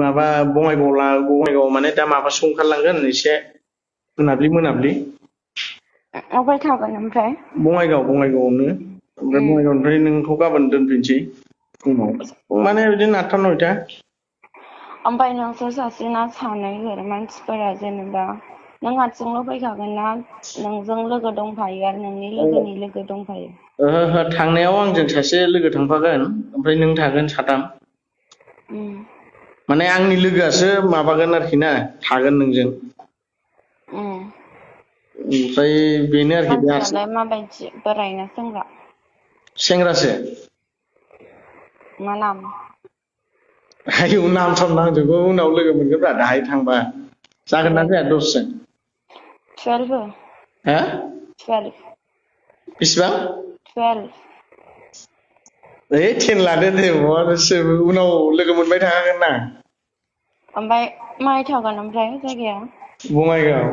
माबा बङाइगाव माने दा माबासो ओंखारलांगोन एसे मोनाब्लि अबाय थागोन ओमफ्राय? बङाइगावआवनो ओमफ्राय बङाइगावनिफ्राय नोंखौ गाबोन दोनफैनोसै फुङाव माने बिदिनो 8टा 9टा। ओमफ्राय नोंसोर सासेना सानैफोर मानसिफोरा जेनेबा नों हारसिंल' फैखागोन ना नोंजों लोगो दंफायो आरो नोंनि लोगोनि लोगो दंफायो? ओहो थांनायाव आंजों सासे लोगो थांफागोन ओमफ्राय नों थागोन साथाम। माने आंनि लोगोआसो माबागोन आरोखि ना थागोन नोंजों। ओमफ्राय बेनो आरोखि मानसियालाय माबायदि बोराय ना सेंग्रा? सेंग्रासो। मा नाम? आयौ नाम साम नांजोबगौ उनाव लोगो मोनगोनब्रा दाहाय थांबा। जागोन ना जाया दसजन? 12 हा 12 बेसेबां? 12 10 लादो दे उनाव लोगो मोनबाय थाखागोन ना। ओमफ्राय माहाय थागोन ओमफ्राय जायगाया? बङाइगाव।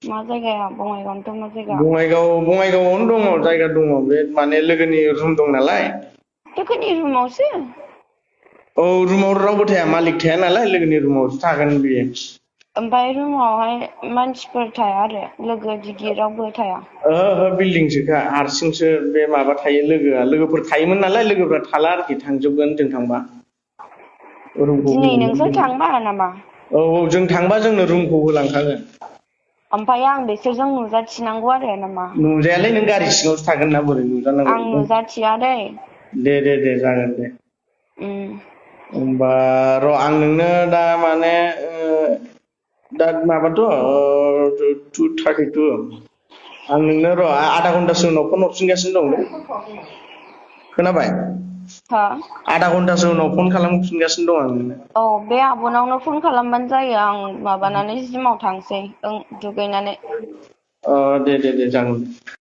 मा जायगायाव बङाइगावनोथ' मा जायगा? बङाइगावआवनो दङ जायगा दङ बे माने लोगोनि रुम दं नालाय। लोगोनि रुमावसो? औ रुमाव रावबो थाया मालिक थाया नालाय लोगोनि रुमावसो थागोन बियो। ओमफ्राय रुमावहाय मानसिफोर थाया आरो लोगो दिगि रावबो थाया? ओहो बिल्डिंसोखा हारसिंसो बे माबा थायो लोगोफोर थायोमोन नालाय लोगोफ्रा थाला आरोखि थांजोबगोन जों थांबा। रुमखौ दिनै नोंसोर होलांगोन थांबा नामा? औ जों थांबा जोंनो रुमखौ होलांखागोन। ओमफ्राय आं बिसोरजों नुजाथिनांगौ आरो नामा? नुजायालै नों गारि सिङावसो थागोन ना बोरै नुजानांगौ। आं नुजाथिया दै। दे जागोन दे। उम होमबा र' आं नोंनो दा माने दा माबाथ' 2:32 आं नोंनो र' आधा घन्टासो उनाव फन हरफिनगासिनो दं दे। खोनाबाय? हा? आधा घन्टासो उनाव फन खालामफिनगासिनो दं आं नोंनो। औ बे आब'नावनो फन खालामबानो जायो आं माबानानै जिमाव थांसै दुगैनानै। दे जागोन।